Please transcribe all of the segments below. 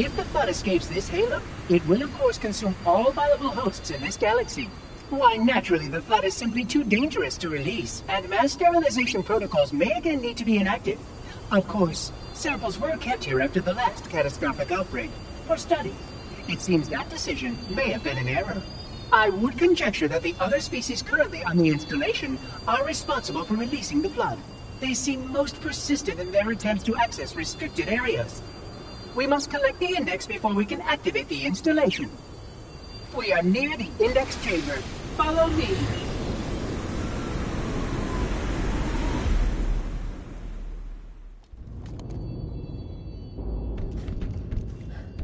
If the flood escapes this halo, it will of course consume all viable hosts in this galaxy. Why, naturally, the flood is simply too dangerous to release, and mass sterilization protocols may again need to be enacted. Of course, samples were kept here after the last catastrophic outbreak, for study. It seems that decision may have been an error. I would conjecture that the other species currently on the installation are responsible for releasing the flood. They seem most persistent in their attempts to access restricted areas. We must collect the index before we can activate the installation. We are near the index chamber. Follow me.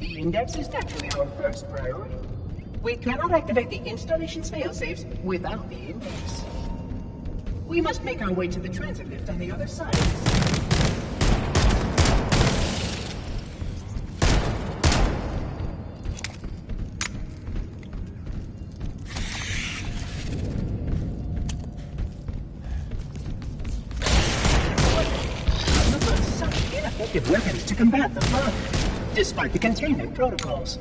The index is naturally our first priority. We cannot activate the installation's failsafes without the index. We must make our way to the transit lift on the other side of this. Effective weapons to combat the flood, despite the containment protocols.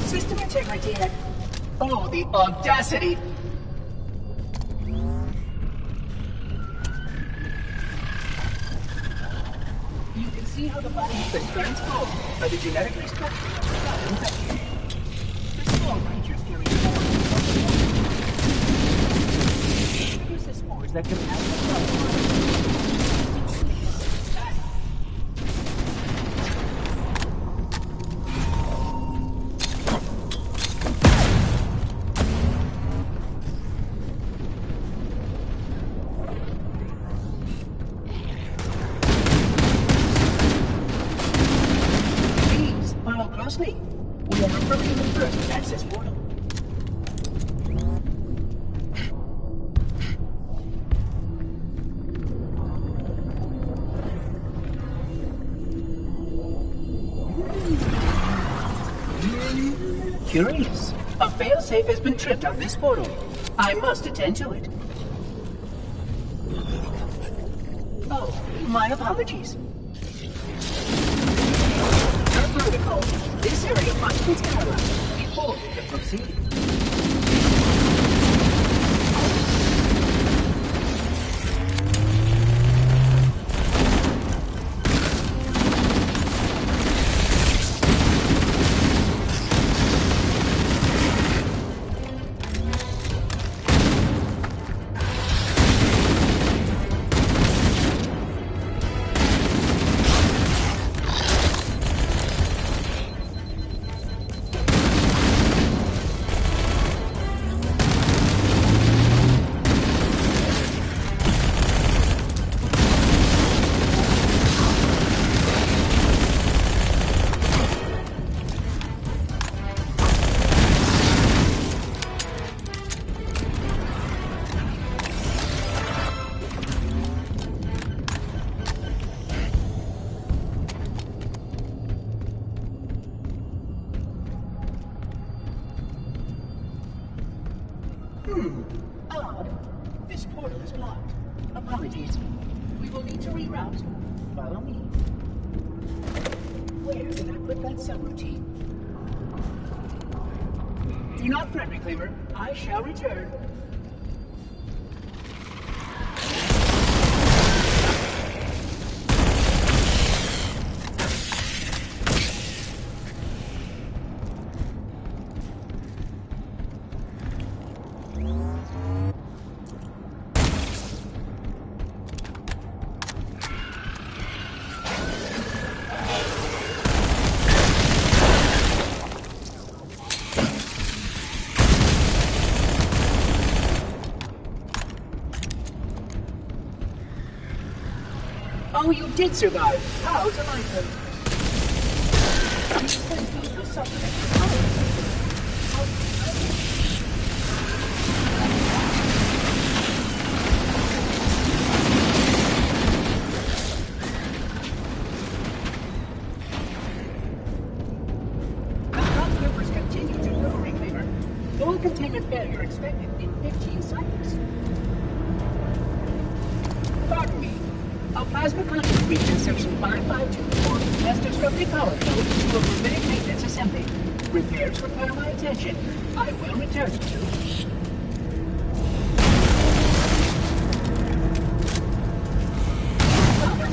System integrity. Oh, the audacity! See how the body has been transformed by the genetic restructuring of the flood infection. The small creatures carry spores. Produce the spores that can add the flood. We are approaching the first access portal. Curious. A failsafe has been tripped on this portal. I must attend to it. Oh, my apologies. Protocol. This area must be sterilized before we can proceed. Odd. This portal is blocked. Apologies. We will need to reroute. Follow me. Where did I put that subroutine? Do not fret, Reclaimer. I shall return. Oh, you did survive. How delightful. Cell containment failure expected in 15 cycles. Pardon me. A plasma conduit breach in section 5524 has disrupted power flow to a preventive maintenance assembly. Repairs require my attention. I will return to you.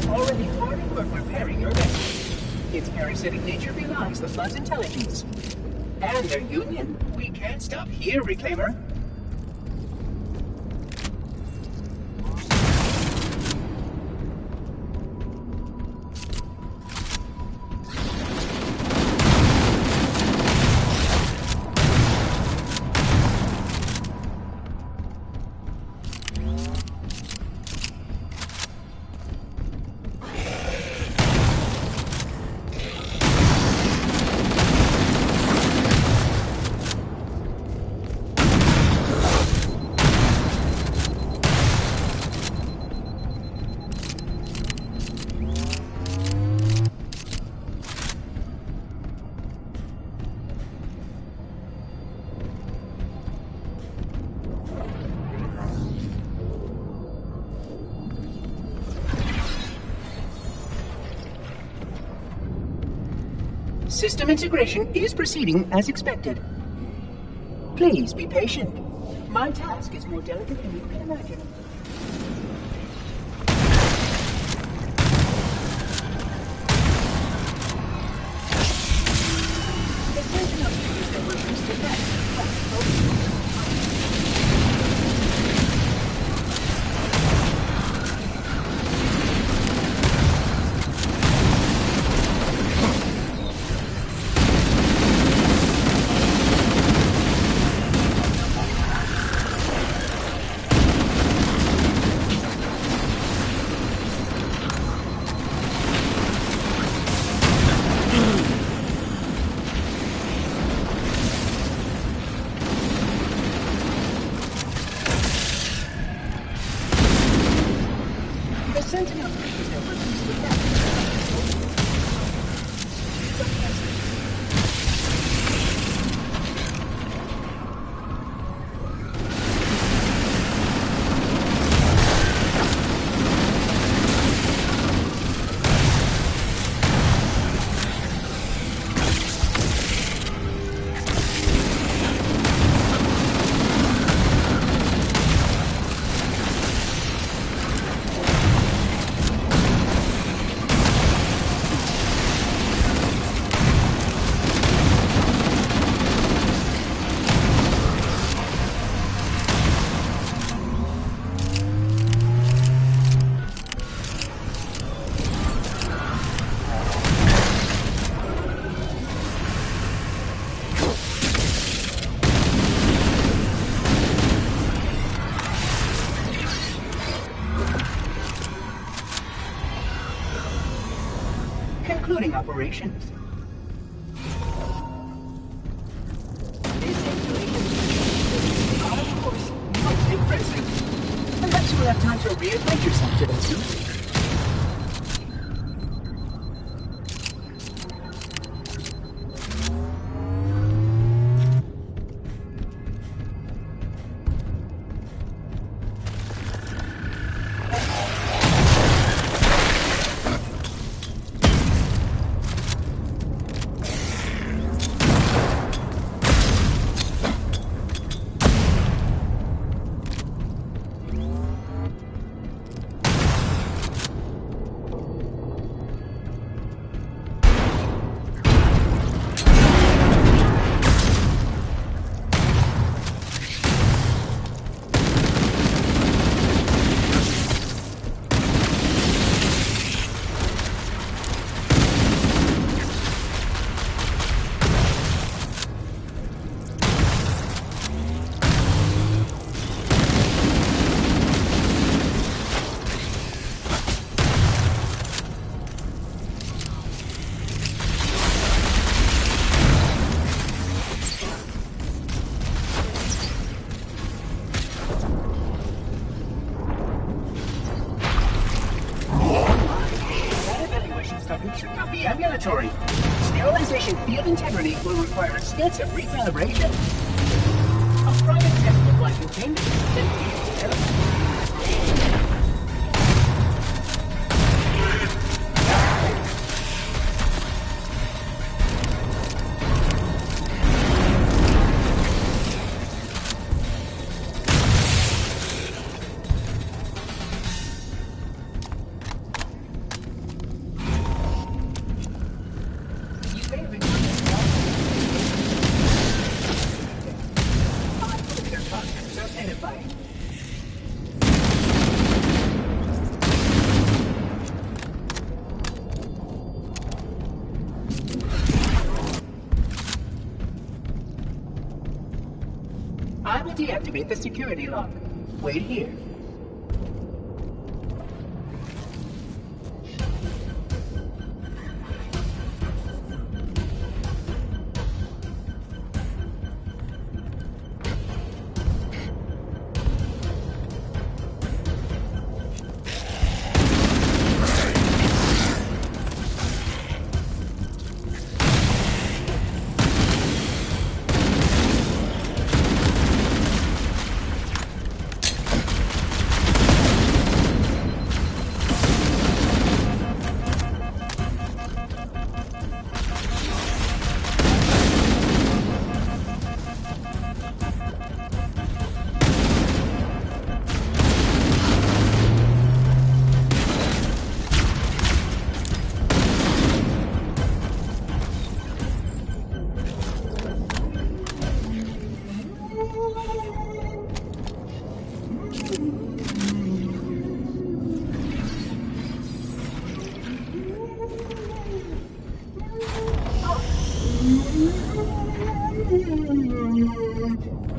Already hard at work repairing your vessel. Its parasitic nature belies the Flood's intelligence. And their union. We can't stop here, Reclaimer. System integration is proceeding as expected. Please be patient. My task is more delicate than you can imagine. Attention officers that were used to that. Concluding operations. This installation are, of course, most impressive. Perhaps you will have time to reacquaint yourself to them soon. Should not be ambulatory. Sterilization field integrity will require extensive recalibration. private textbook like containment. Then please develop. I will deactivate the security lock. Wait here.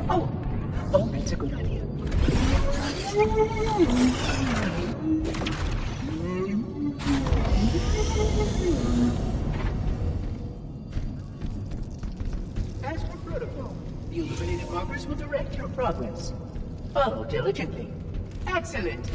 Oh, that's a good idea. As for protocol, the illuminated markers will direct your progress. Follow diligently. Excellent.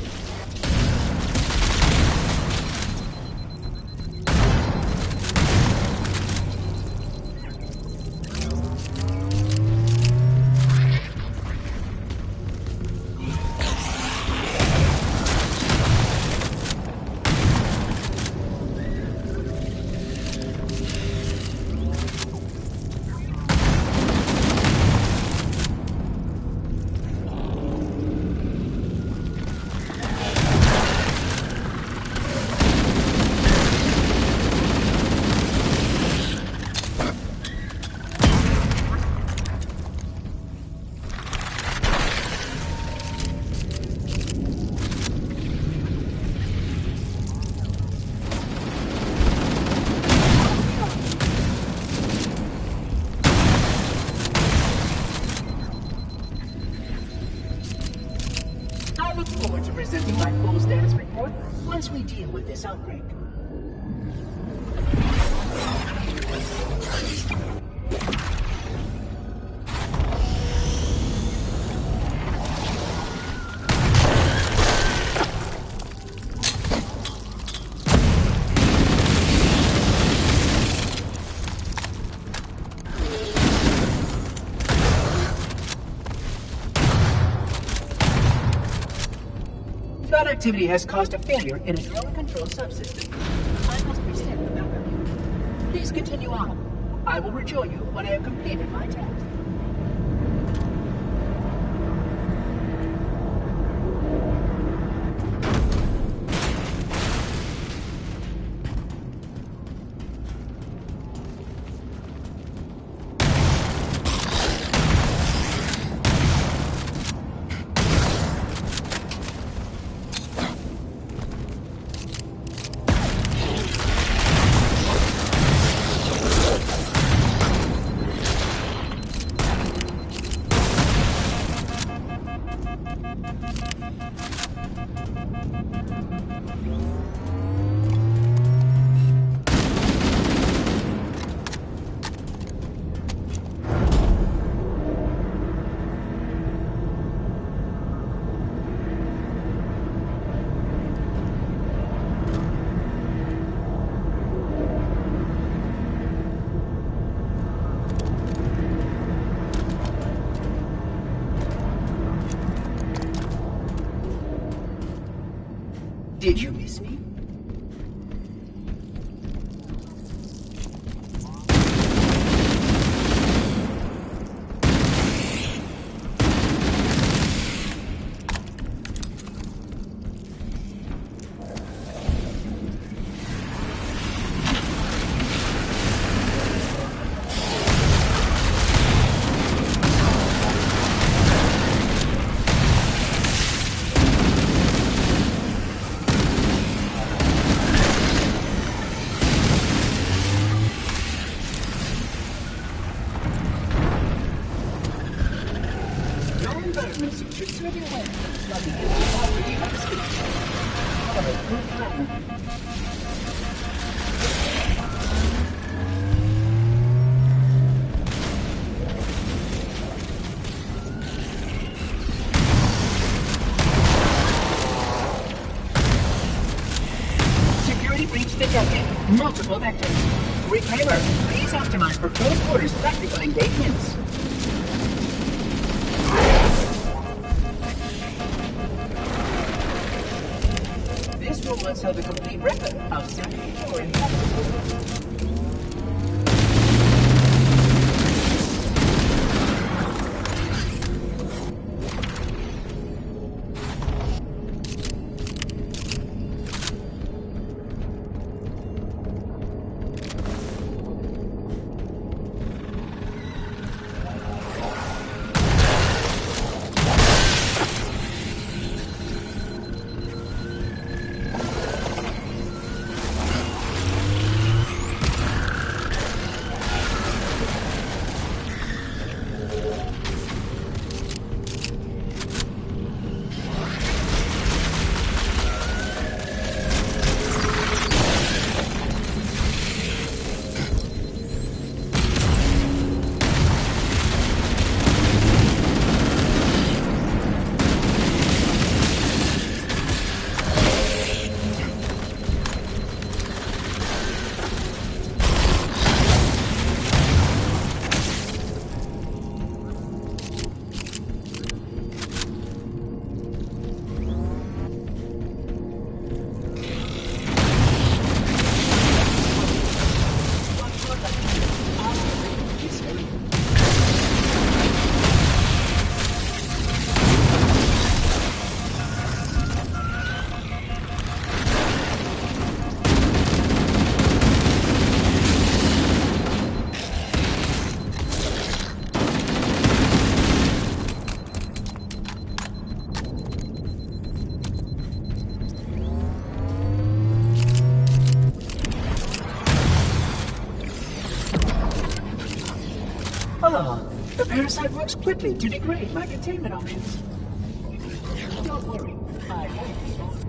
I look forward to presenting my full status report once we deal with this outbreak. Flood activity has caused a failure in a drone control subsystem. I must reset the backup. Please continue on. I will rejoin you when I have completed my task. Did you miss me? Security breach detected. Multiple vectors. Reclaimer, please optimize for close quarters tactical engagements. This room once held a complete record of 74 inhabitants. Ah, the parasite works quickly to degrade my containment options. Don't worry, I won't be long.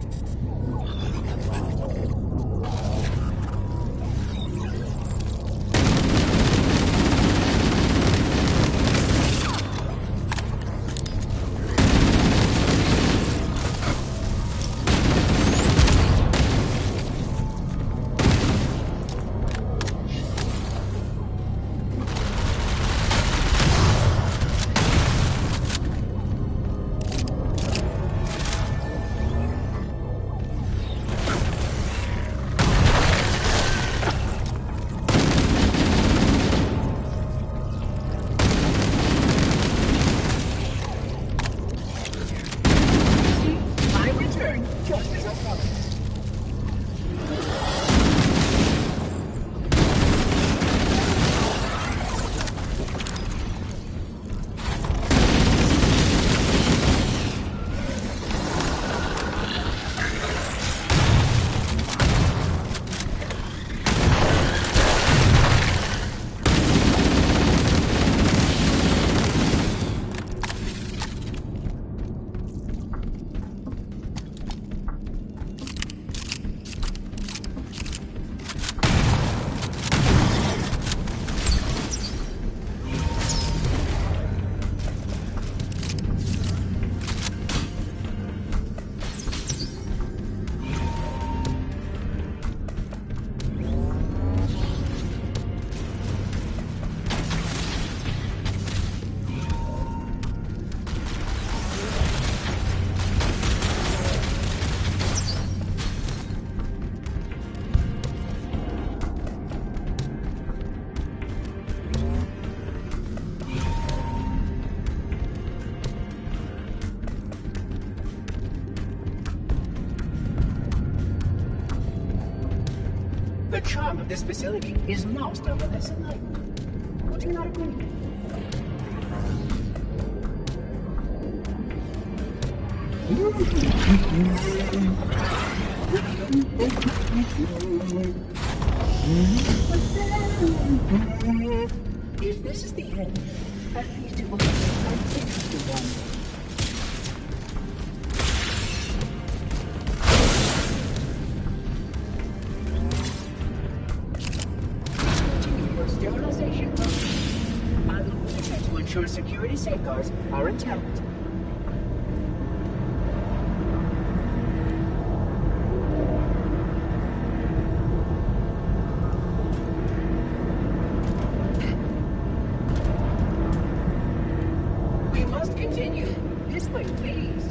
charm of this facility is lost on the lesson light. Would you not agree? If this is the end, at least it will be an interesting one. Sterilization process. I will proceed to ensure security safeguards are intact. We must continue. This way, please.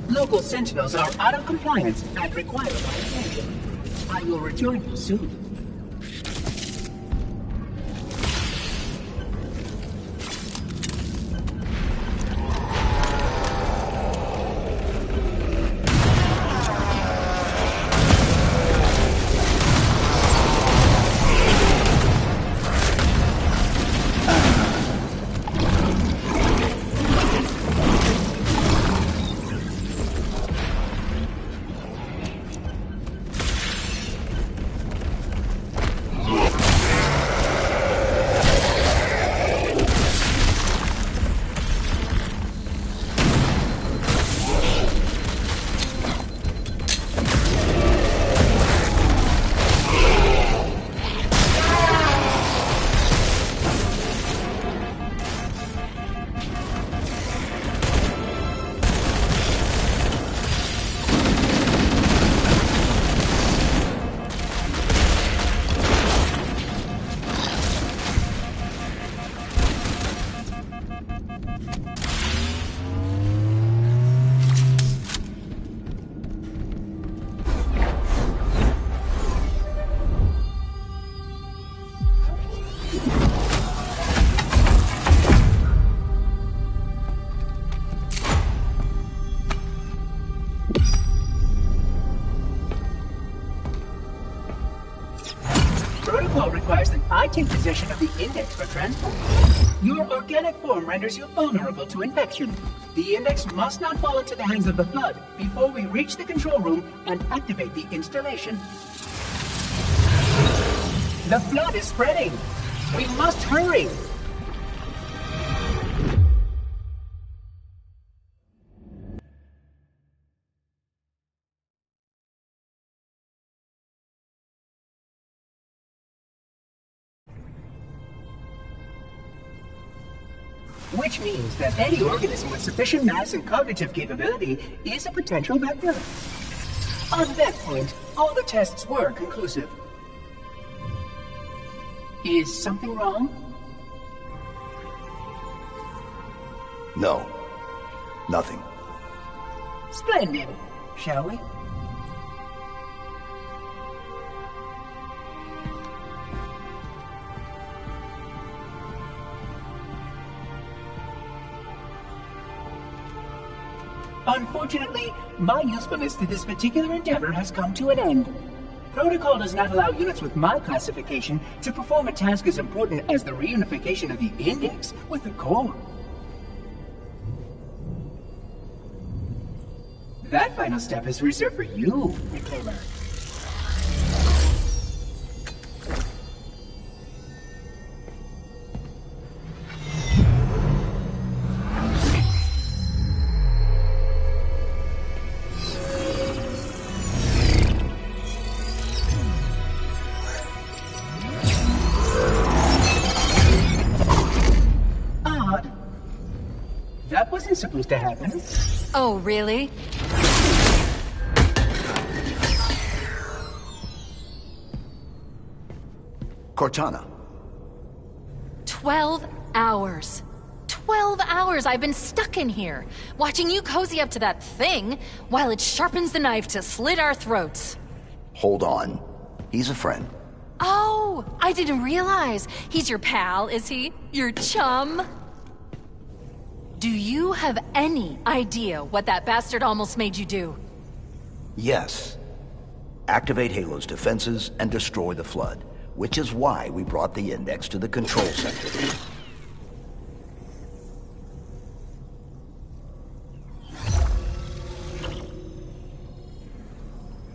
Local sentinels are out of compliance and require my attention. I will rejoin you soon. Protocol requires that I take possession of the index for transport. Your organic form renders you vulnerable to infection. The index must not fall into the hands of the Flood before we reach the control room and activate the installation. The Flood is spreading. We must hurry. Which means that any organism with sufficient mass and cognitive capability is a potential vector. On that point, all the tests were conclusive. Is something wrong? No. Nothing. Splendid. Shall we? Unfortunately, my usefulness to this particular endeavor has come to an end. Protocol does not allow units with my classification to perform a task as important as the reunification of the Index with the core. That final step is reserved for you, Reclaimer. That wasn't supposed to happen. Oh, really? Cortana. 12 hours. 12 hours I've been stuck in here, watching you cozy up to that thing while it sharpens the knife to slit our throats. Hold on. He's a friend. Oh, I didn't realize. He's your pal, is he? Your chum? Do you have any idea what that bastard almost made you do? Yes. Activate Halo's defenses and destroy the Flood, which is why we brought the Index to the control center.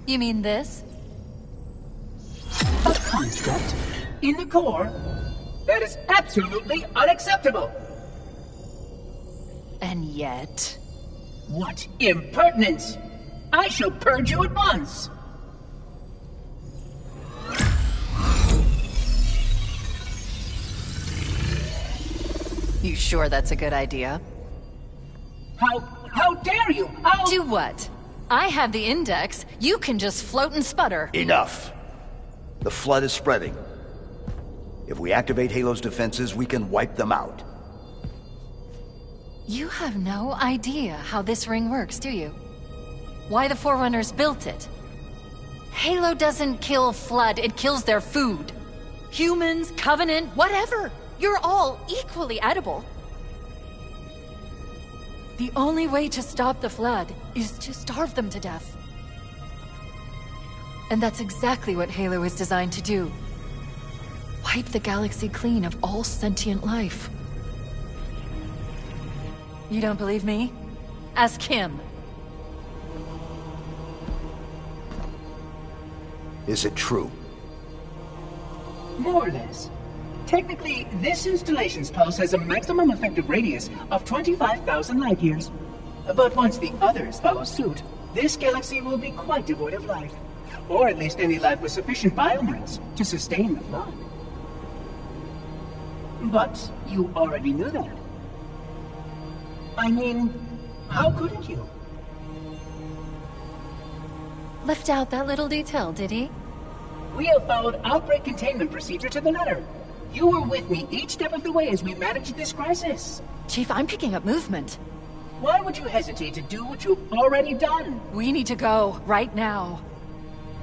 You mean this? A construct in the core? That is absolutely unacceptable! And yet... What impertinence! I shall purge you at once! You sure that's a good idea? How dare you! Do what? I have the Index. You can just float and sputter. Enough! The Flood is spreading. If we activate Halo's defenses, we can wipe them out. You have no idea how this ring works, do you? Why the Forerunners built it? Halo doesn't kill Flood, it kills their food. Humans, Covenant, whatever. You're all equally edible. The only way to stop the Flood is to starve them to death. And that's exactly what Halo is designed to do. Wipe the galaxy clean of all sentient life. You don't believe me? Ask him. Is it true? More or less. Technically, this installation's pulse has a maximum effective radius of 25,000 light years. But once the others follow suit, this galaxy will be quite devoid of life. Or at least any life with sufficient biomass to sustain the Flood. But you already knew that. I mean, how couldn't you? Left out that little detail, did he? We have followed outbreak containment procedure to the letter. You were with me each step of the way as we managed this crisis. Chief, I'm picking up movement. Why would you hesitate to do what you've already done? We need to go, right now.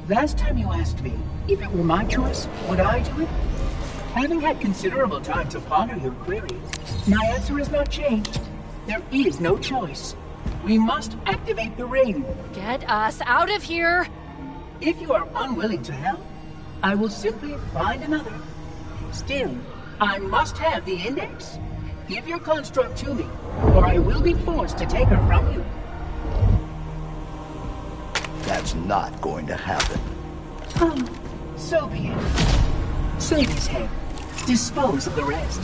Last time you asked me, if it were my choice, would I do it? Having had considerable time to ponder your query, my answer has not changed. There is no choice. We must activate the ring. Get us out of here! If you are unwilling to help, I will simply find another. Still, I must have the Index. Give your construct to me, or I will be forced to take her from you. That's not going to happen. So be it. Save his head. Dispose of the rest.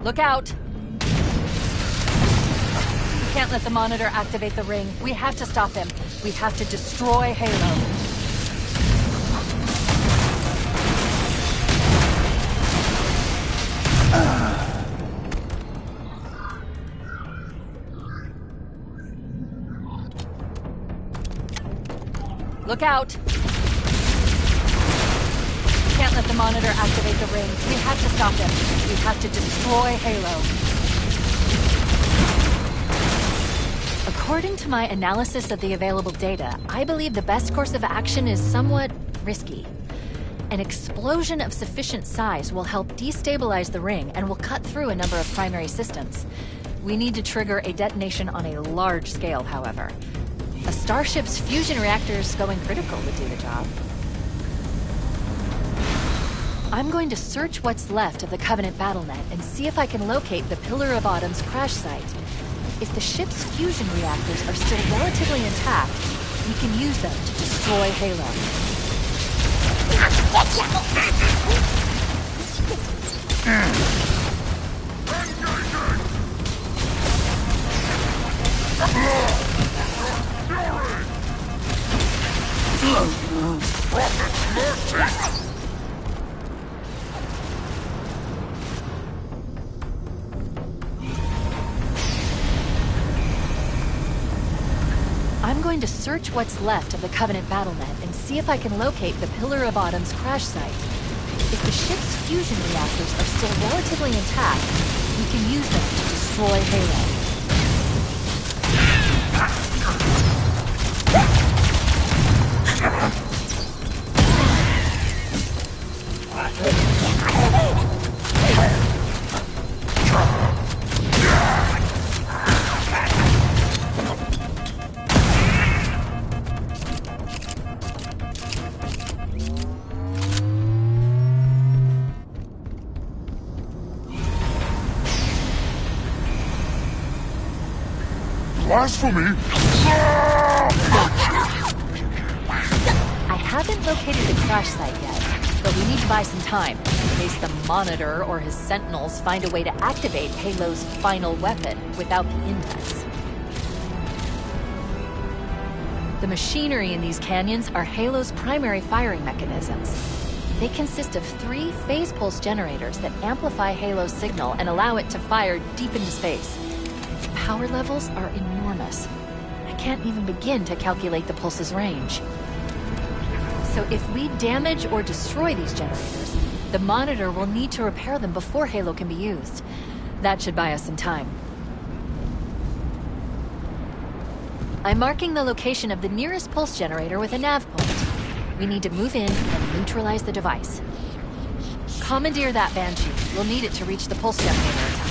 Look out! We can't let the Monitor activate the ring. We have to stop him. We have to destroy Halo. Look out! We can't let the Monitor activate the ring. We have to stop him. We have to destroy Halo. A According to my analysis of the available data, I believe the best course of action is somewhat risky. An explosion of sufficient size will help destabilize the ring and will cut through a number of primary systems. We need to trigger a detonation on a large scale, however. A starship's fusion reactors going critical would do the job. I'm going to search what's left of the Covenant BattleNet and see if I can locate the Pillar of Autumn's crash site. If the ship's fusion reactors are still relatively intact, we can use them to destroy Halo. I'm going to search what's left of the Covenant BattleNet and see if I can locate the Pillar of Autumn's crash site. If the ship's fusion reactors are still relatively intact, we can use them to destroy Halo. Blasphemy! I haven't located the crash site yet, but we need to buy some time in case the Monitor or his Sentinels find a way to activate Halo's final weapon without the Index. The machinery in these canyons are Halo's primary firing mechanisms. They consist of 3 phase pulse generators that amplify Halo's signal and allow it to fire deep into space. The power levels are enormous. I can't even begin to calculate the pulse's range. So if we damage or destroy these generators, the Monitor will need to repair them before Halo can be used. That should buy us some time. I'm marking the location of the nearest pulse generator with a nav point. We need to move in and neutralize the device. Commandeer that Banshee. We'll need it to reach the pulse generator in time.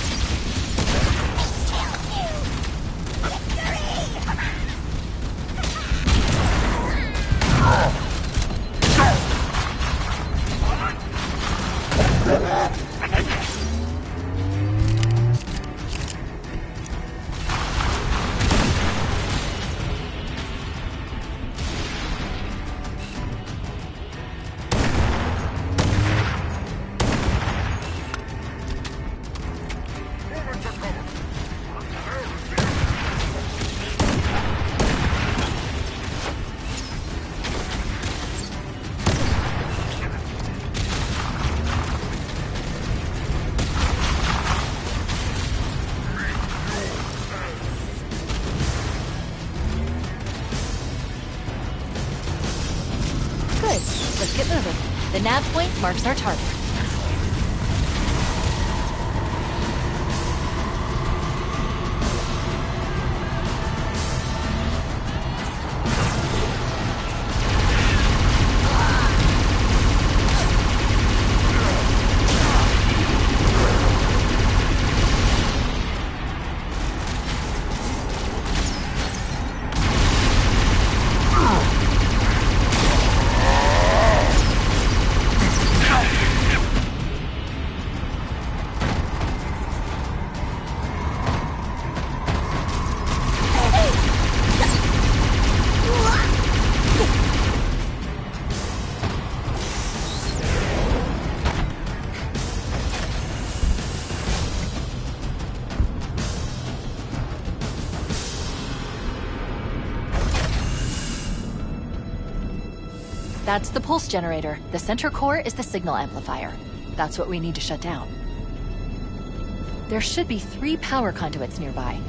Let's get moving. The nav point marks our target. That's the pulse generator. The center core is the signal amplifier. That's what we need to shut down. There should be 3 power conduits nearby.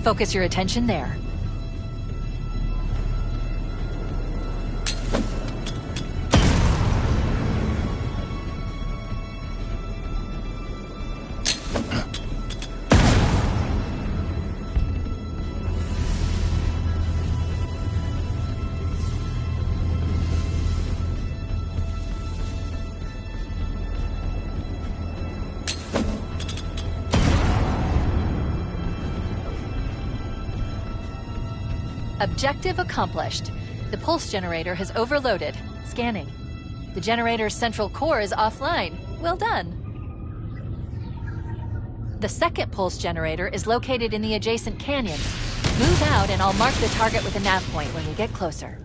Focus your attention there. Objective accomplished. The pulse generator has overloaded. Scanning. The generator's central core is offline. Well done. The second pulse generator is located in the adjacent canyon. Move out and I'll mark the target with a nav point when we get closer.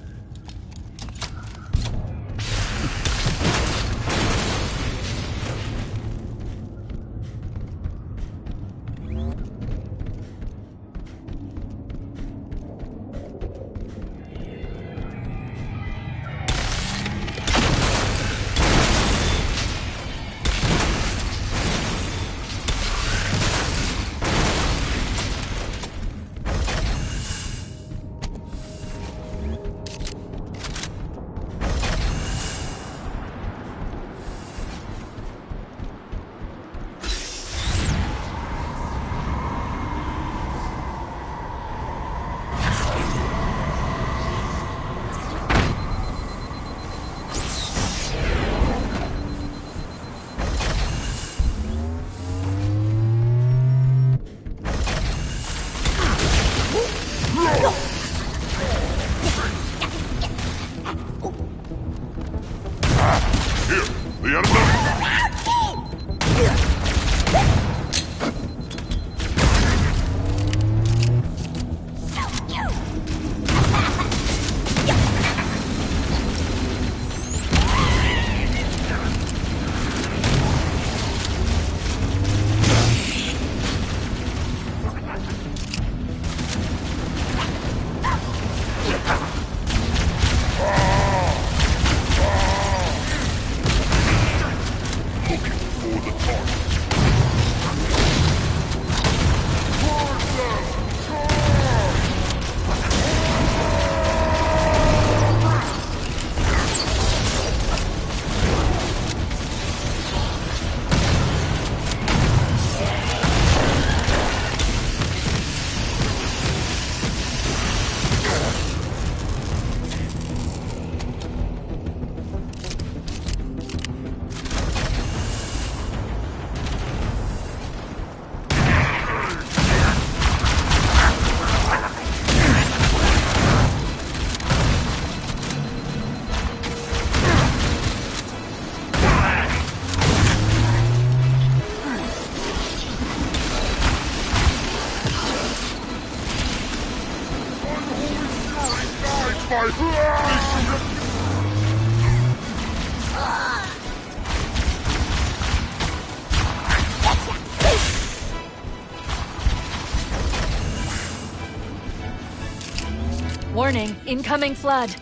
Warning, incoming flood.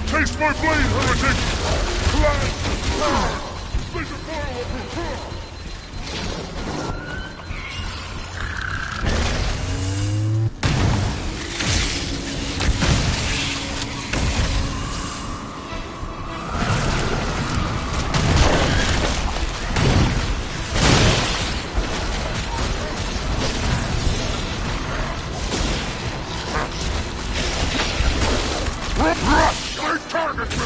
Taste my blade, heretic! They target me!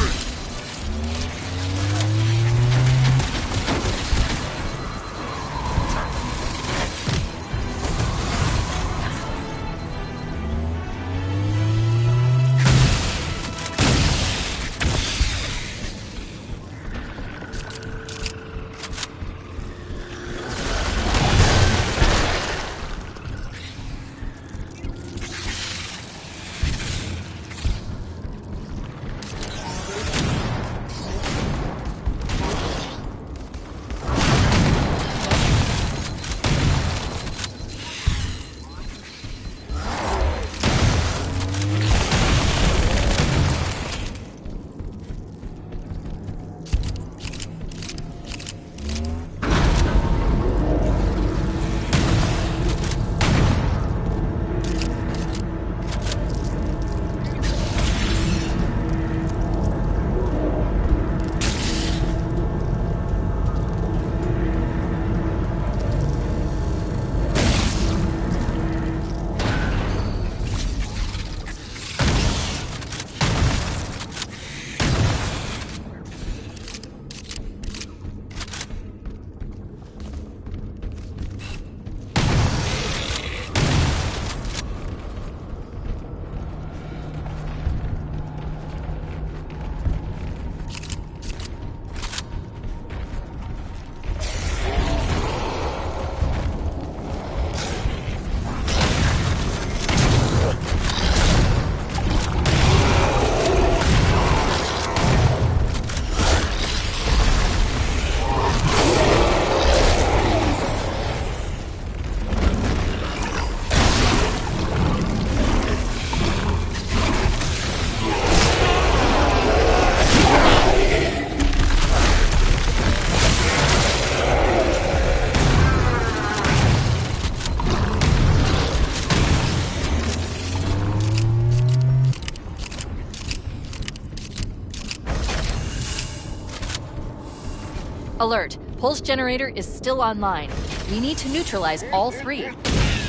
Alert. Pulse generator is still online. We need to neutralize all three.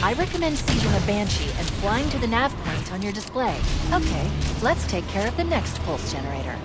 I recommend seizing a Banshee and flying to the nav point on your display. Okay, let's take care of the next pulse generator.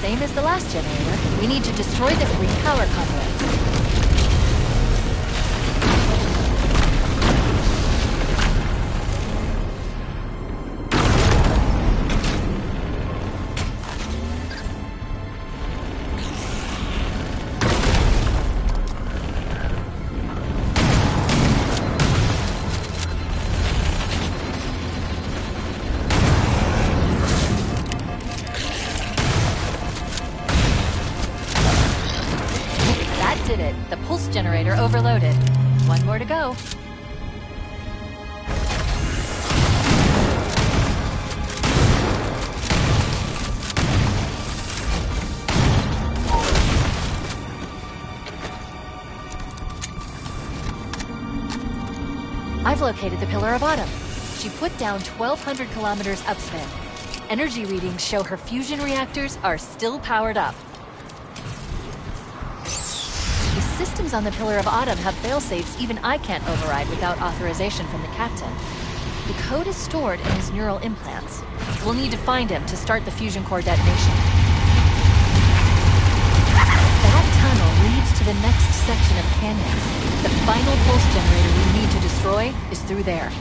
Same as the last generator, we need to destroy the 3 power conduits. Did it. The pulse generator overloaded. One more to go. I've located the Pillar of Autumn. She put down 1,200 kilometers upspin. Energy readings show her fusion reactors are still powered up. The systems on the Pillar of Autumn have failsafes even I can't override without authorization from the captain. The code is stored in his neural implants. We'll need to find him to start the fusion core detonation. That tunnel leads to the next section of canyon. The final pulse generator we need to destroy is through there.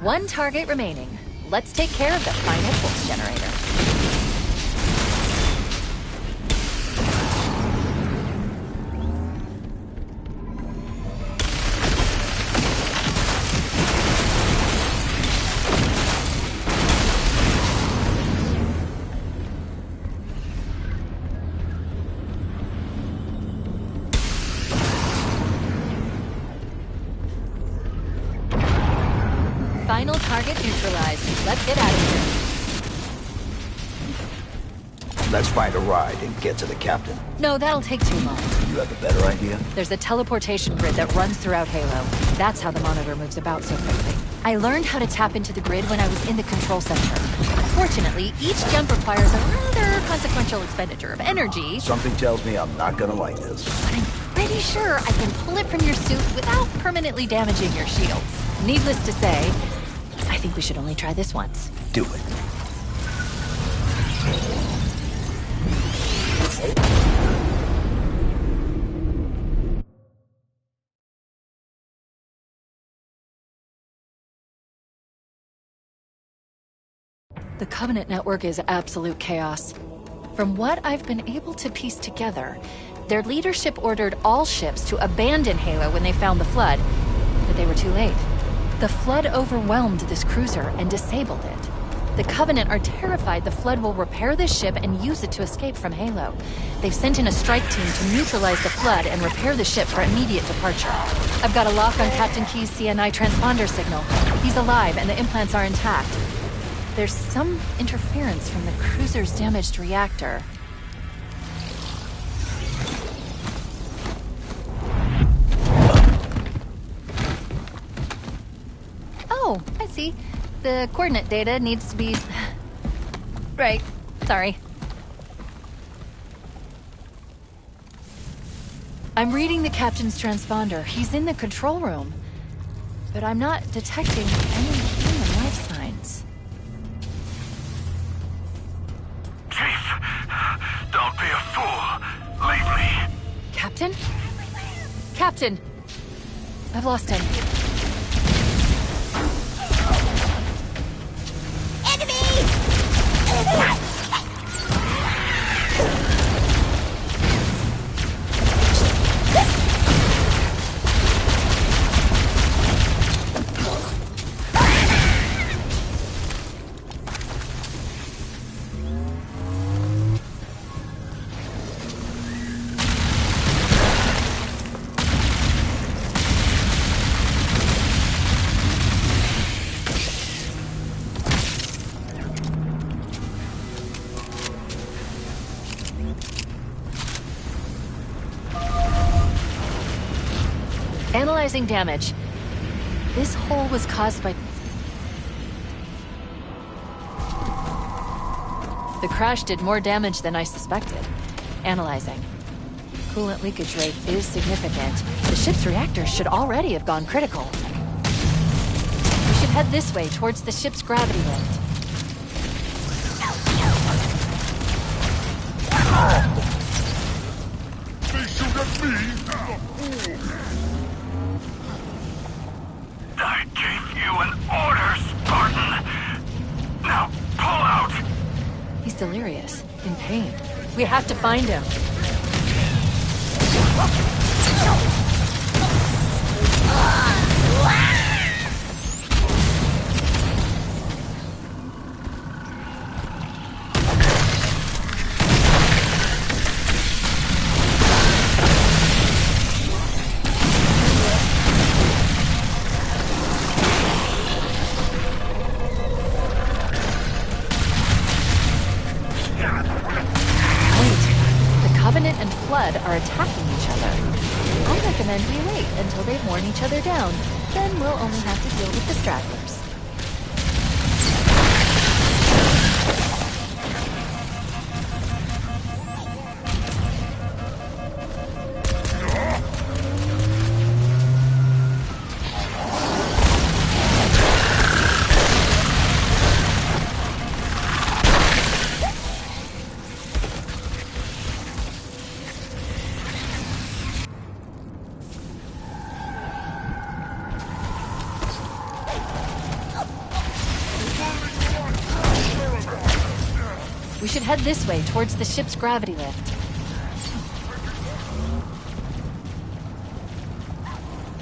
One target remaining. Let's take care of the final pulse generator. Final target neutralized. Let's get out of here. Let's find a ride and get to the captain. No, that'll take too long. You have a better idea? There's a teleportation grid that runs throughout Halo. That's how the monitor moves about so quickly. I learned how to tap into the grid when I was in the control center. Unfortunately, each jump requires a rather consequential expenditure of energy. Something tells me I'm not gonna like this. But I'm pretty sure I can pull it from your suit without permanently damaging your shields. Needless to say, I think we should only try this once. Do it. The Covenant network is absolute chaos. From what I've been able to piece together, their leadership ordered all ships to abandon Halo when they found the Flood, but they were too late. The Flood overwhelmed this cruiser and disabled it. The Covenant are terrified the Flood will repair this ship and use it to escape from Halo. They've sent in a strike team to neutralize the Flood and repair the ship for immediate departure. I've got a lock on Captain Key's CNI transponder signal. He's alive and the implants are intact. There's some interference from the cruiser's damaged reactor. Oh, I see. The coordinate data needs to be... Right, sorry. I'm reading the captain's transponder. He's in the control room. But I'm not detecting any human life signs. Chief, don't be a fool. Leave me. Captain? Captain! I've lost him. Analyzing damage. This hole was caused by... The crash did more damage than I suspected. Analyzing. Coolant leakage rate is significant. The ship's reactors should already have gone critical. We should head this way, towards the ship's gravity lift. They shoot at me. I gave you an order, Spartan. Now pull out. He's delirious, in pain. We have to find him. Flood are attacking each other. I recommend we wait until they've worn each other down. Then we'll only have to deal with the stragglers. We should head this way, towards the ship's gravity lift.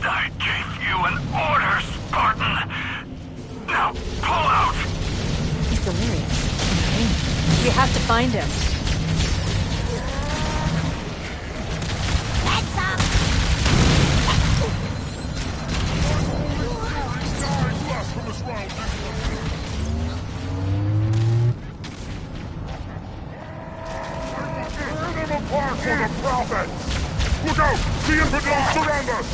I gave you an order, Spartan. Now pull out! He's delirious. In pain. We have to find him. For the Prophet! Look out! The infidels surround us!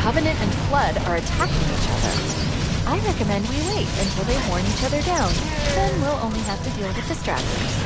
Covenant and Flood are attacking each other. I recommend we wait until they've worn each other down. Then we'll only have to deal with the stragglers.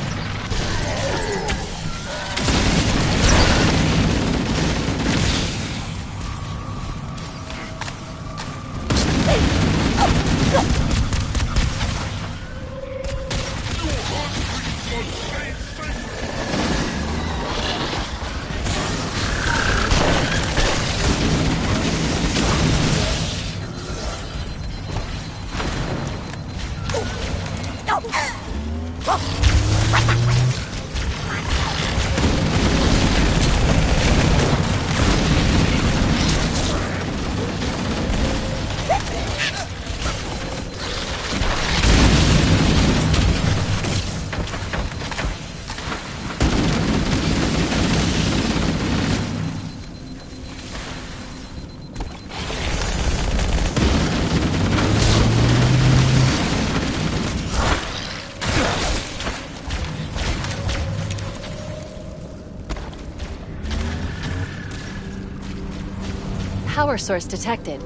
Power source detected.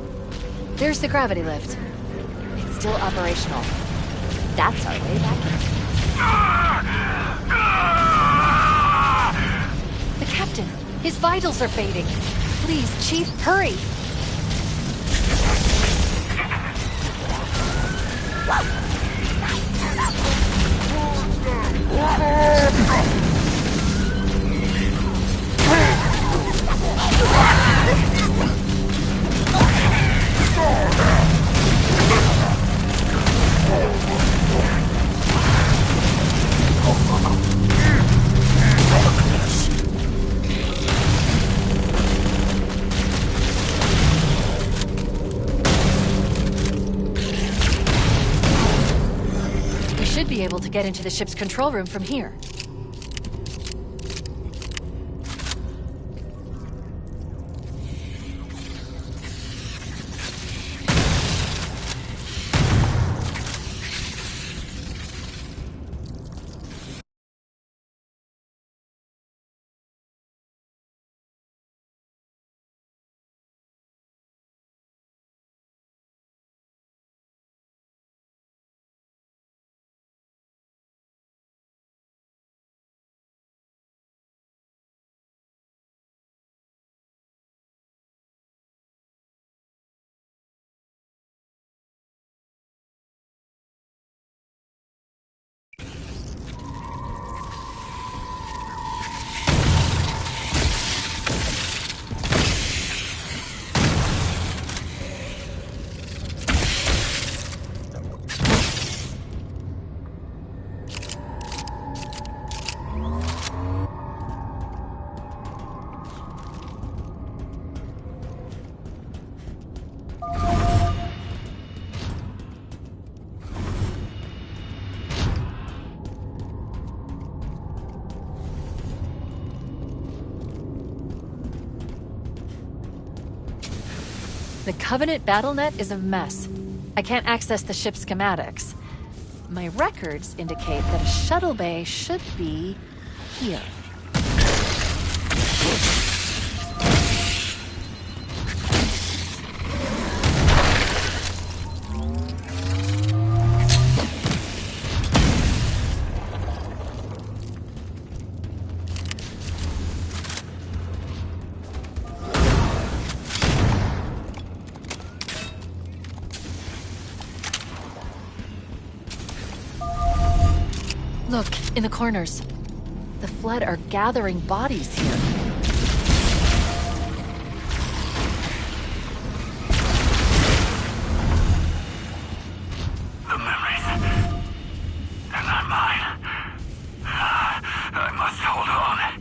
There's the gravity lift. It's still operational. That's our way back in. The captain! His vitals are fading. Please, Chief, hurry! able to get into the ship's control room from here. The Covenant BattleNet is a mess. I can't access the ship's schematics. My records indicate that a shuttle bay should be here. Look, in the corners. The Flood are gathering bodies here. The memories. They're not mine. I must hold on.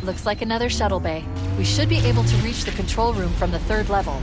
Looks like another shuttle bay. We should be able to reach the control room from the 3rd level.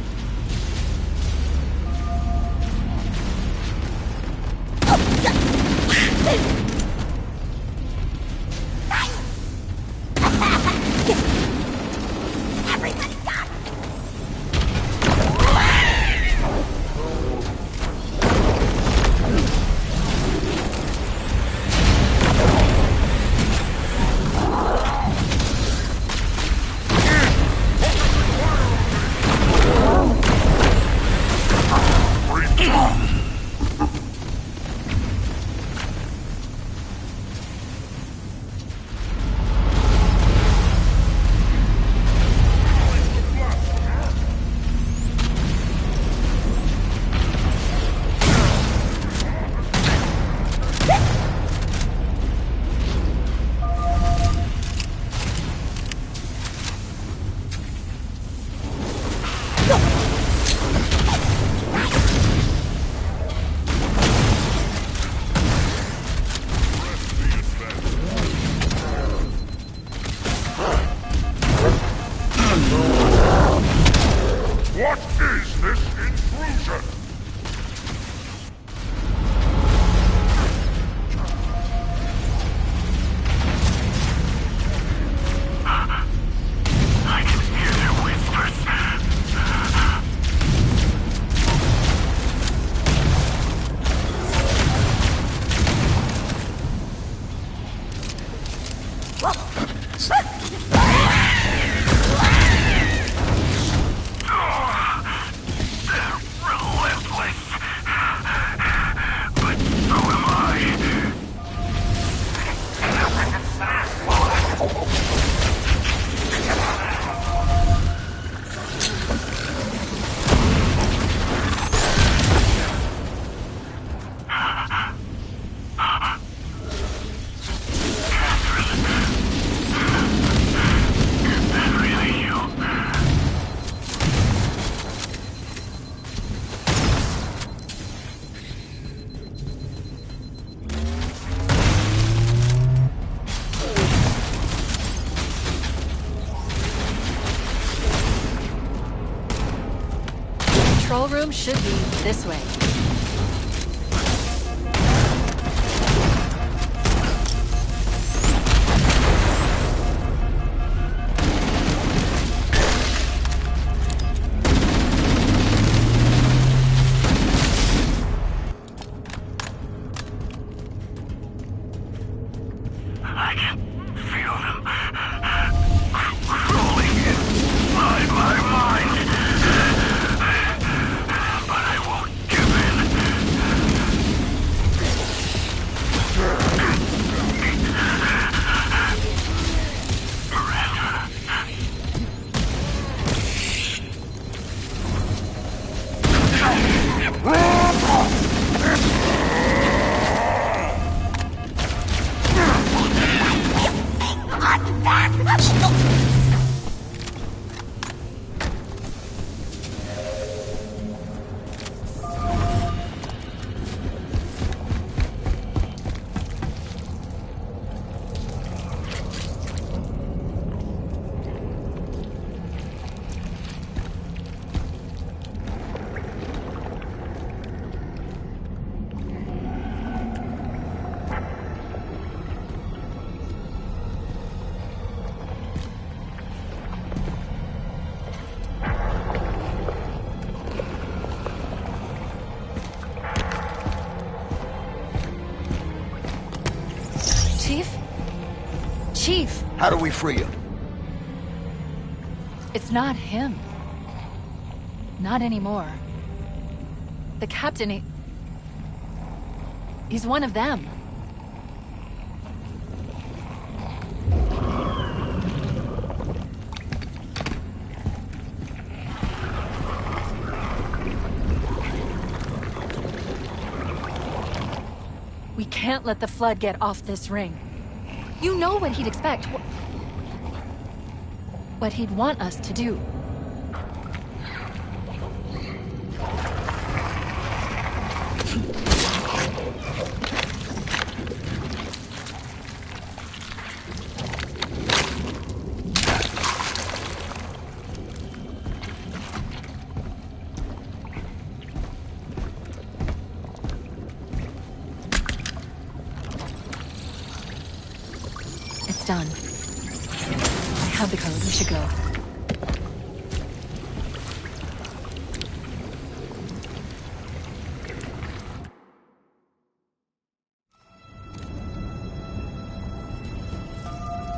control room should be this way. I can feel them crawling inside my mind. But I won't give in. Chief! How do we free him? It's not him. Not anymore. The captain, he's one of them. We can't let the Flood get off this ring. You know what he'd expect. What he'd want us to do. It's done. I have the code. We should go.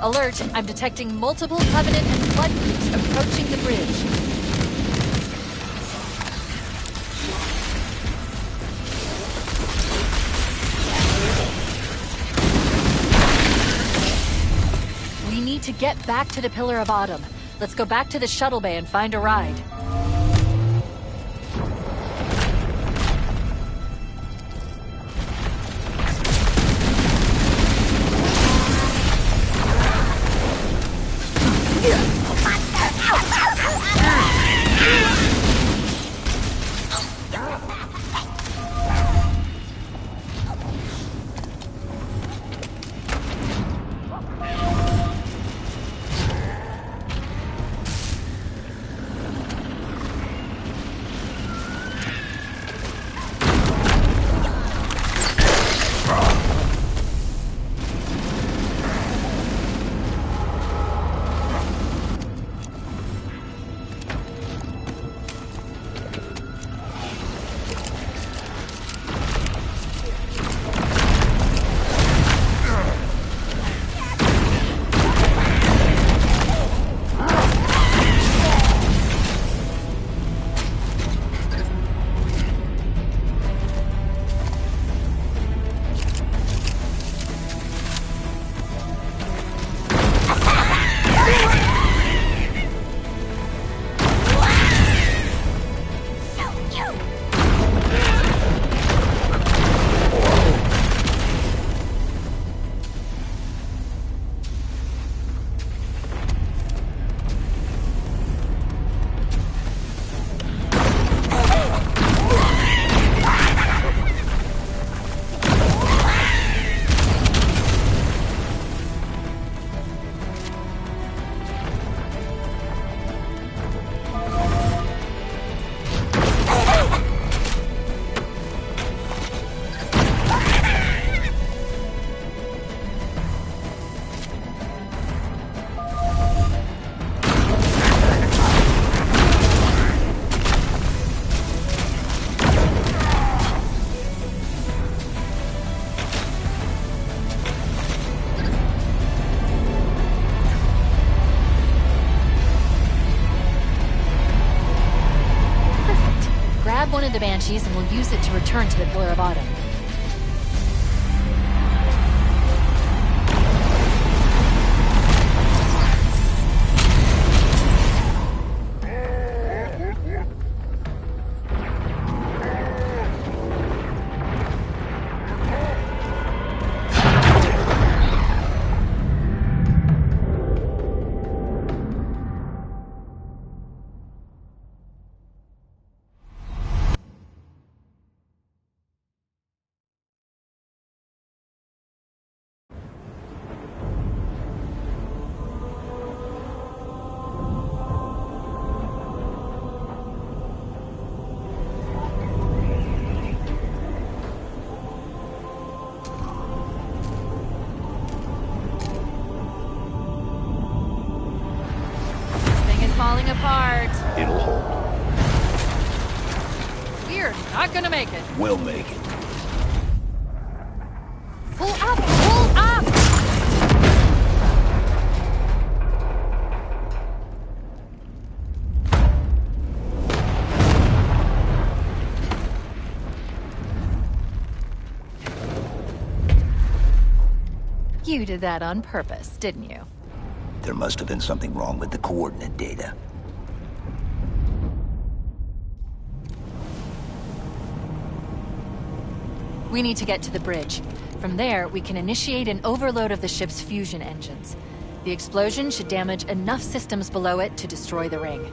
Alert! I'm detecting multiple Covenant and Flood groups approaching the bridge. We need to get back to the Pillar of Autumn. Let's go back to the shuttle bay and find a ride. one of the Banshees and we'll use it to return to the Pillar of Autumn. Falling apart. It'll hold. We're not gonna make it. We'll make it. Pull up! Pull up! You did that on purpose, didn't you? There must have been something wrong with the coordinate data. We need to get to the bridge. From there, we can initiate an overload of the ship's fusion engines. The explosion should damage enough systems below it to destroy the ring.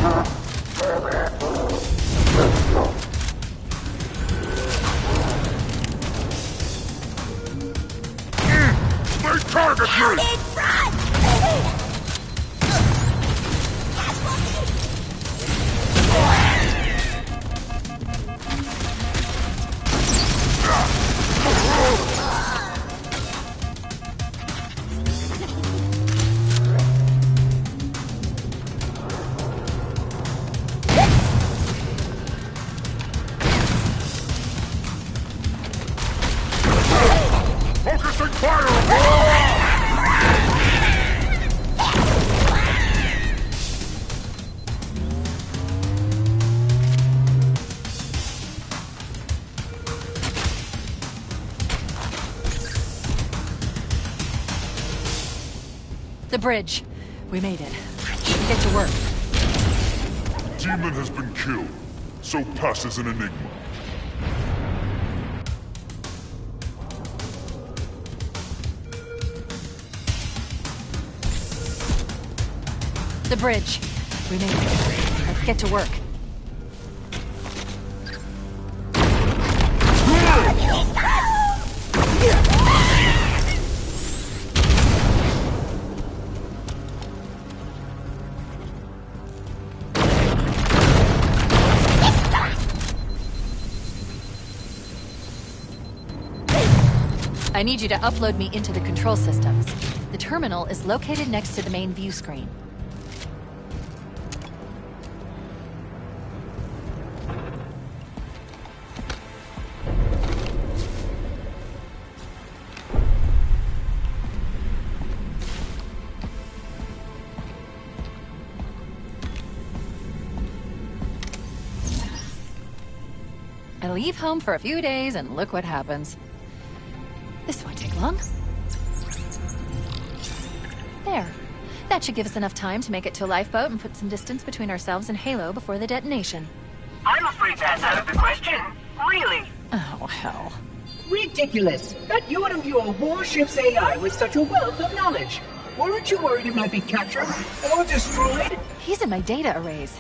They target me! In front! Focusing fire! The bridge. We made it. Get to work. Demon has been killed, so passes an enigma. The bridge. We made it. Let's get to work. I need you to upload me into the control systems. The terminal is located next to the main view screen. I leave home for a few days and look what happens. This won't take long. There. That should give us enough time to make it to a lifeboat and put some distance between ourselves and Halo before the detonation. I'm afraid that's out of the question. Really? Oh, hell. Ridiculous! That you would imbue a warship's AI with such a wealth of knowledge. Weren't you worried it might be captured or destroyed? He's in my data arrays.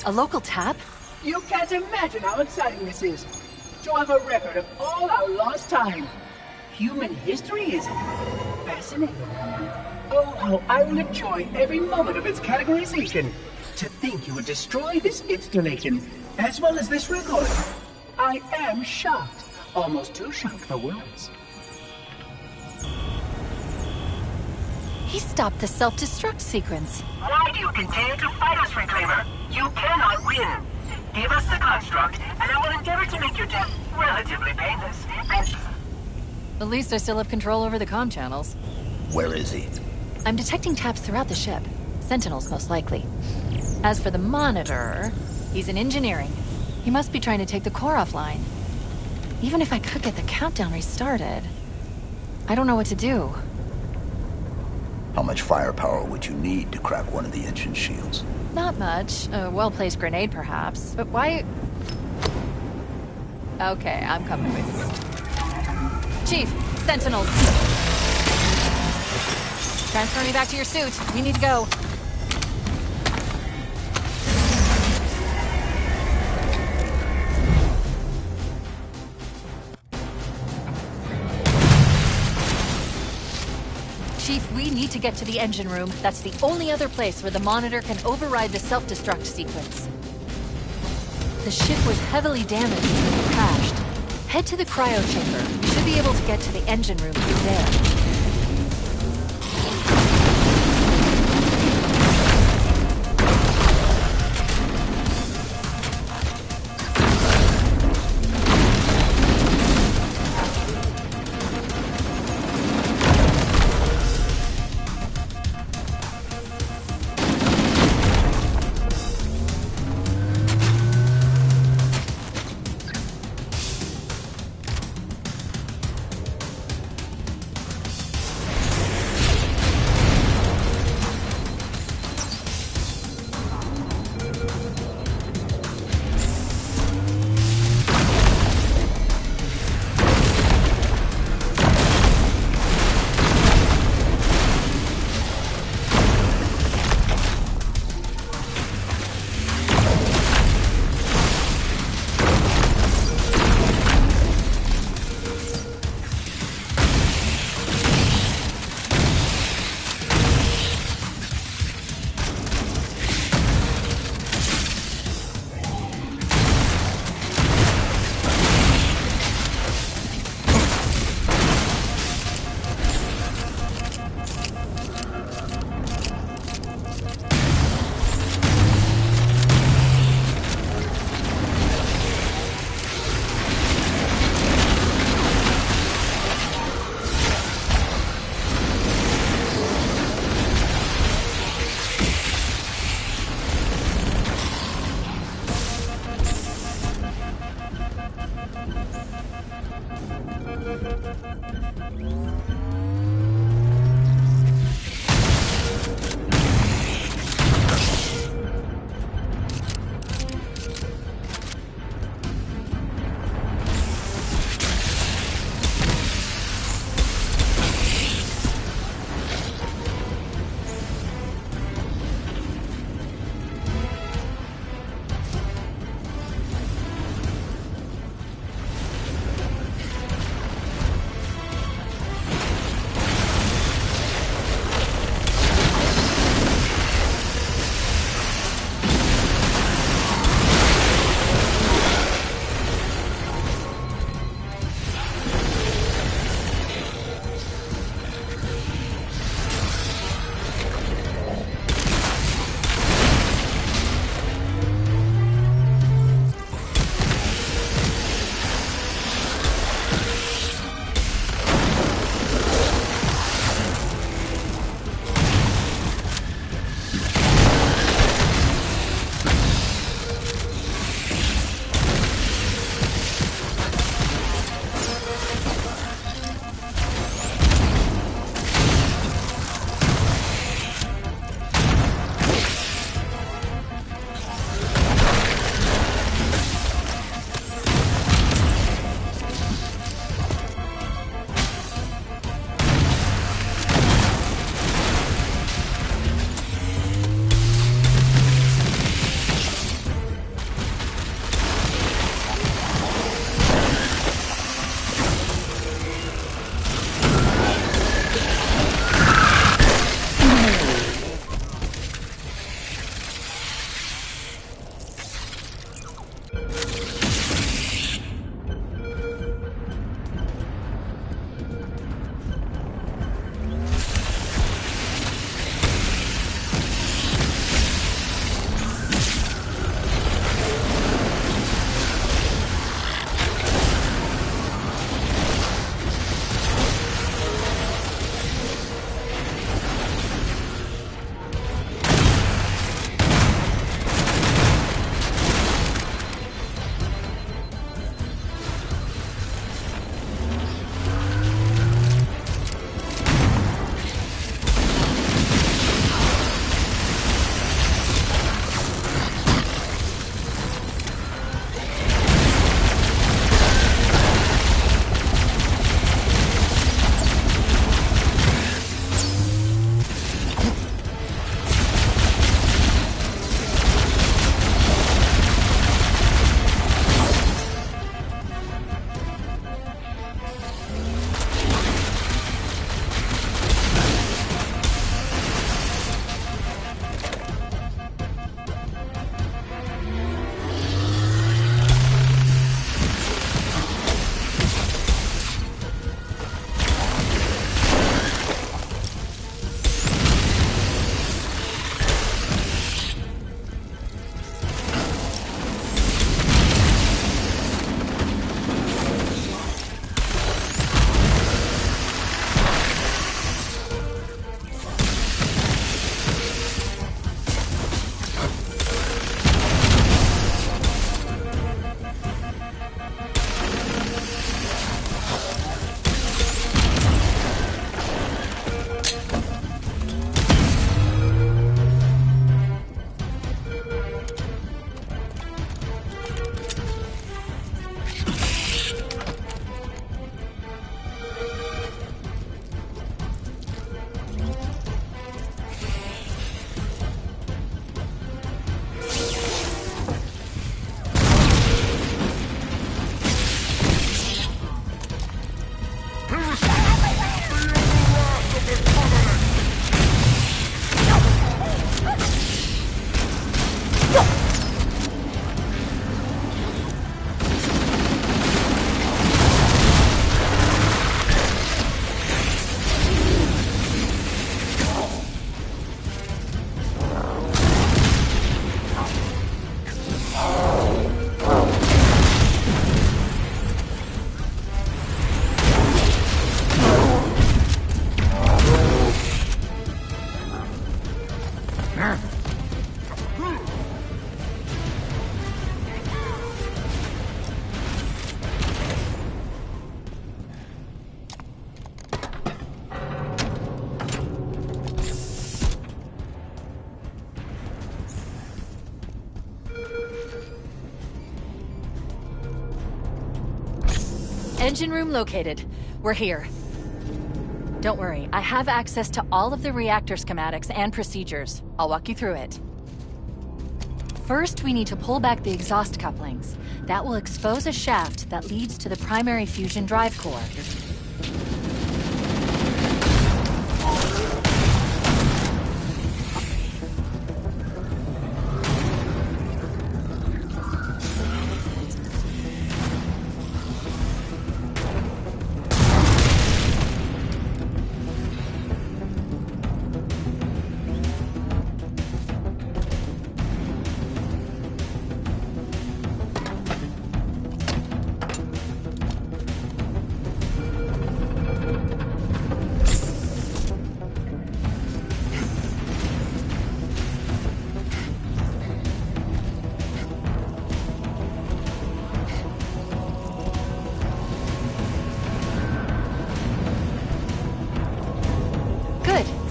A local tap? You can't imagine how exciting this is. To have a record of all our lost time. Human history is fascinating. Oh, how I will enjoy every moment of its categorization. To think you would destroy this installation, as well as this record. I am shocked. Almost too shocked for words. He stopped the self-destruct sequence. Why do you continue to fight us, Reclaimer? You cannot win. Give us the construct, and I will endeavor to make your death relatively painless. And At least I still have control over the comm channels. Where is he? I'm detecting taps throughout the ship. Sentinels, most likely. As for the Monitor, he's in engineering. He must be trying to take the core offline. Even if I could get the countdown restarted, I don't know what to do. How much firepower would you need to crack one of the engine shields? Not much. A well-placed grenade, perhaps. But why... Okay, I'm coming with you. Chief, Sentinels. Transfer me back to your suit. We need to go. Chief, we need to get to the engine room. That's the only other place where the Monitor can override the self-destruct sequence. The ship was heavily damaged when it crashed. Head to the cryo chamber. You should be able to get to the engine room through there. Engine room located. We're here. Don't worry, I have access to all of the reactor schematics and procedures. I'll walk you through it. First, we need to pull back the exhaust couplings. That will expose a shaft that leads to the primary fusion drive core.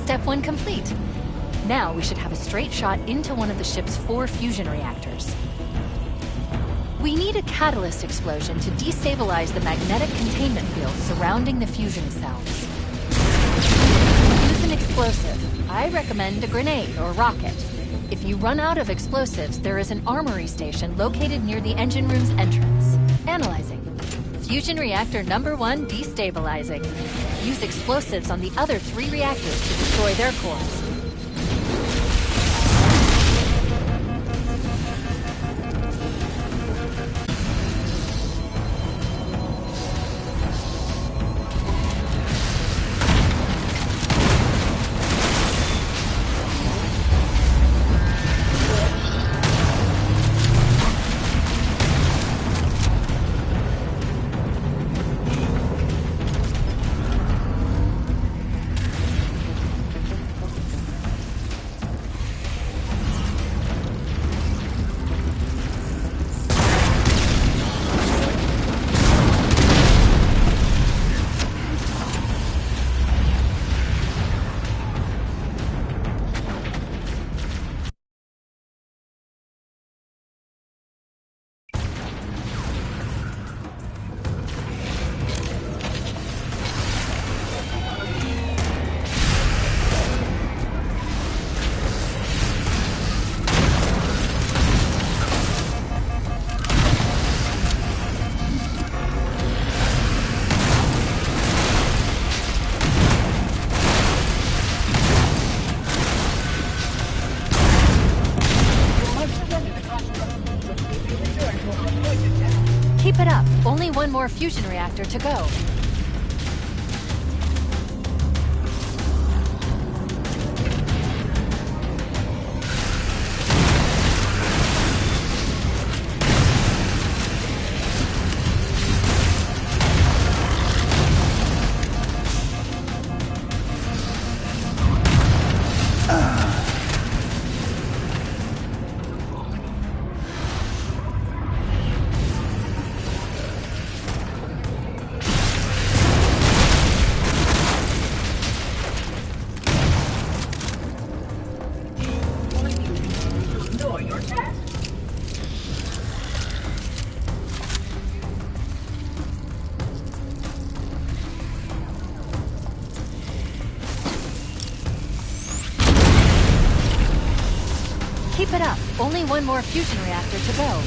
Step 1 complete. Now we should have a straight shot into one of the ship's 4 fusion reactors. We need a catalyst explosion to destabilize the magnetic containment field surrounding the fusion cells. Use an explosive. I recommend a grenade or rocket. If you run out of explosives, there is an armory station located near the engine room's entrance. Analyzing. Fusion reactor number 1 destabilizing. Use explosives on the other 3 reactors to destroy their cores. Keep it up. Only one more fusion reactor to go. Keep it up. Only one more fusion reactor to go.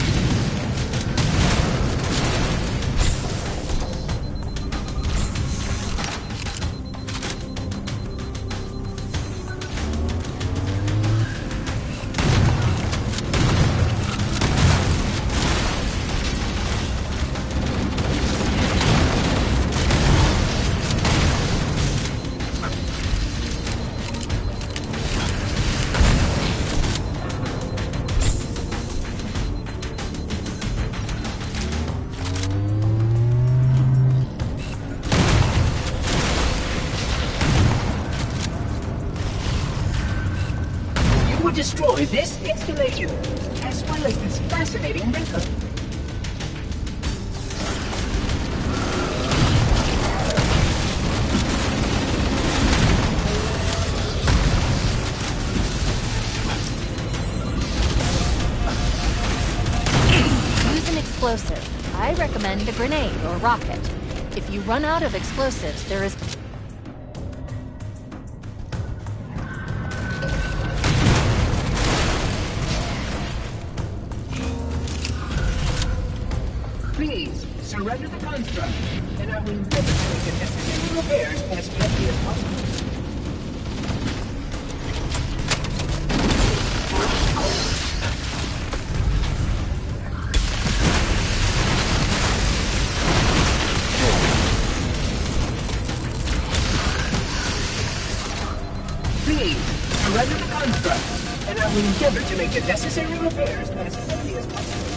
Destroy this installation, as well as this fascinating record. Use an explosive. I recommend a grenade or rocket. If you run out of explosives, there is... Please, surrender the construct, and I will endeavor to make the necessary repairs as quickly as possible. Please, surrender the construct, and I will endeavor to make the necessary repairs as quickly as possible.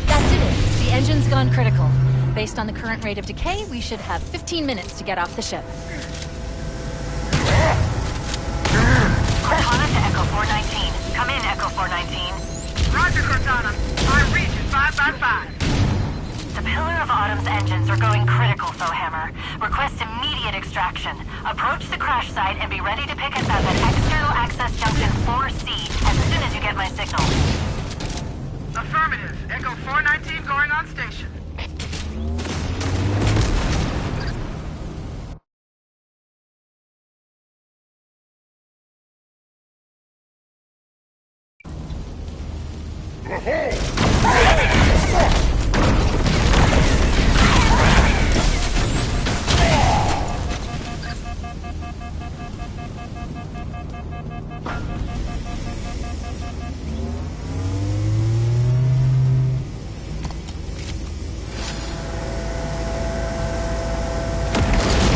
That did it. The engine's gone critical. Based on the current rate of decay, we should have 15 minutes to get off the ship. Cortana to Echo 419. Come in, Echo 419. Roger, Cortana. Our reach is 5 by 5. The Pillar of Autumn's engines are going critical, Foehammer. Request immediate extraction. Approach the crash site and be ready to pick us up at External Access Junction 4C as soon as you get my signal. Affirmative. Echo 419 going on station.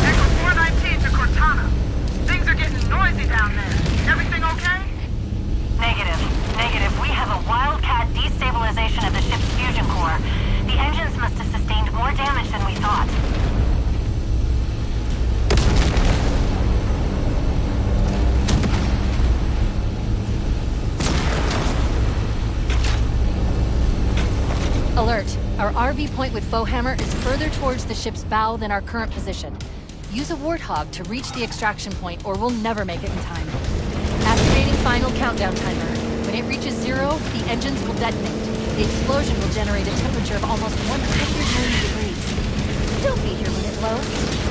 Echo 419 to Cortana. Things are getting noisy down there. Everything okay? Negative. Negative. We have a Wildcat destabilization of the ship's fusion core. The engines must have sustained more damage than we thought. Alert. Our RV point with Foehammer is further towards the ship's bow than our current position. Use a Warthog to reach the extraction point or we'll never make it in time. Activating final countdown timer. When it reaches 0, the engines will detonate. The explosion will generate a temperature of almost 190 degrees. Don't be here when it blows.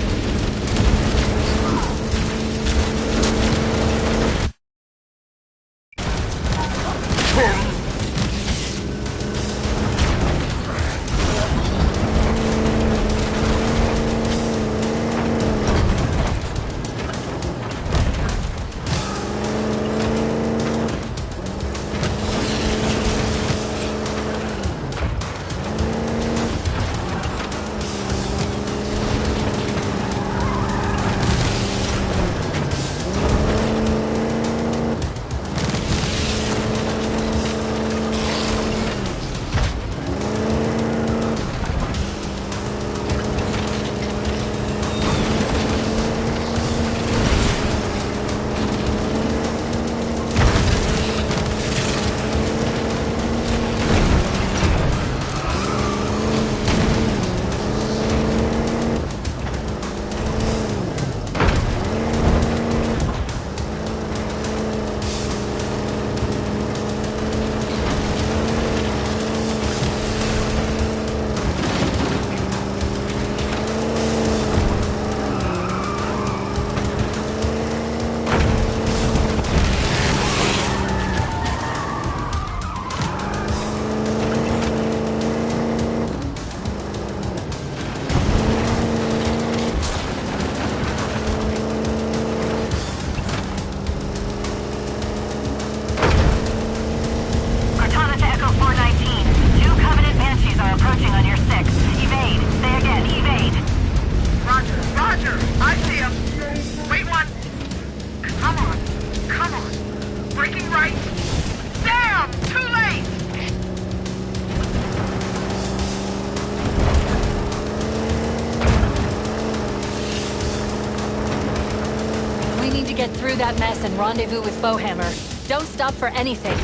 need to get through that mess and rendezvous with Foehammer. Don't stop for anything.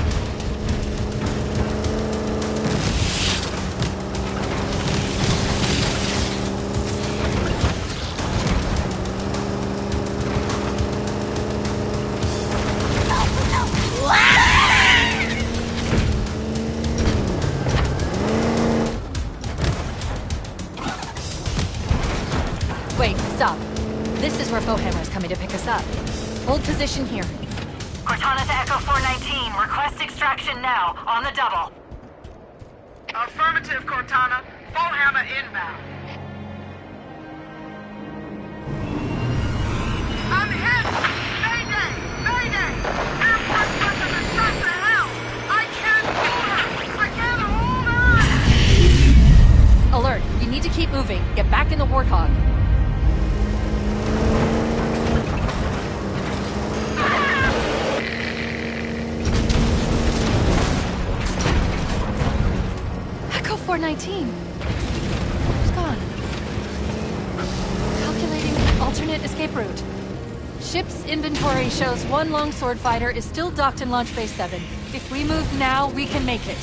Foehammer's coming to pick us up. Hold position here. Cortana to Echo 419. Request extraction now. On the double. Affirmative, Cortana. Foehammer inbound. I'm hit! Mayday! Mayday! Airport person is shot to hell! I can't hold her! I can't hold her! Alert, we need to keep moving. Get back in the Warthog. Echo 419. Who's gone? Calculating alternate escape route. Ship's inventory shows one longsword fighter is still docked in Launch Base 7. If we move now, we can make it.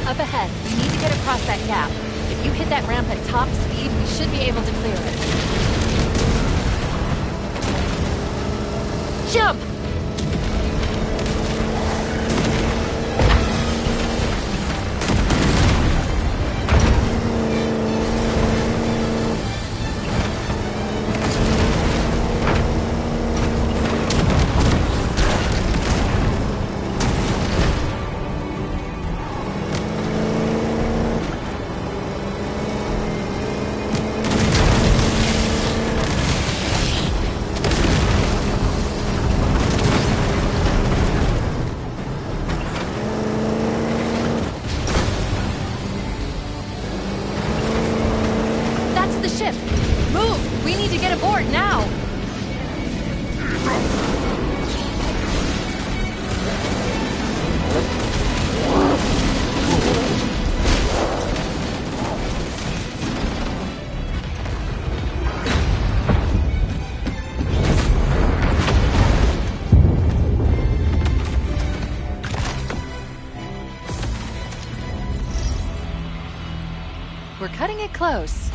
Up ahead, we need to get across that gap. If you hit that ramp at top speed, we should be able to clear it. Jump! Move! We need to get aboard now! We're cutting it close.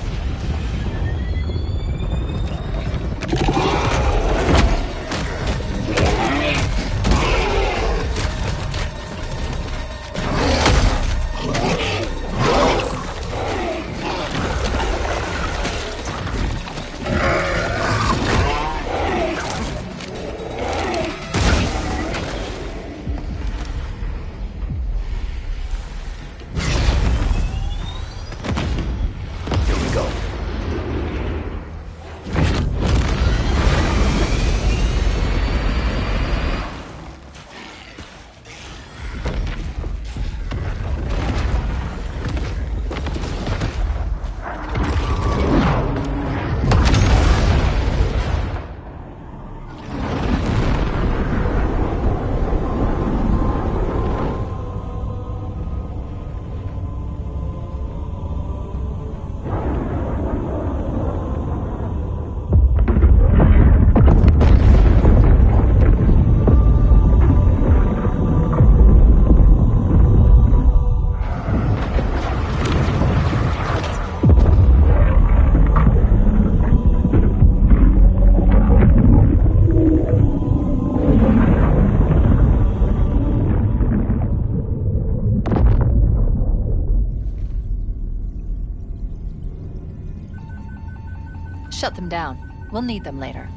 Shut them down. We'll need them later.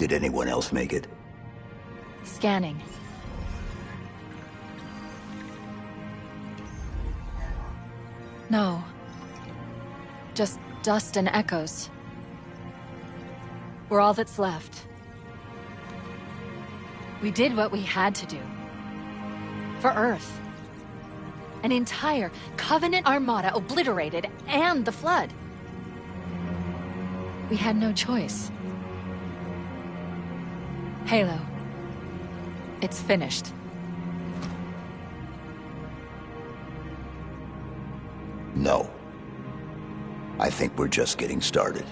Did anyone else make it? Scanning. No. Just dust and echoes. We're all that's left. We did what we had to do. For Earth. An entire Covenant armada obliterated, and the Flood. We had no choice. Halo. It's finished. No. I think we're just getting started.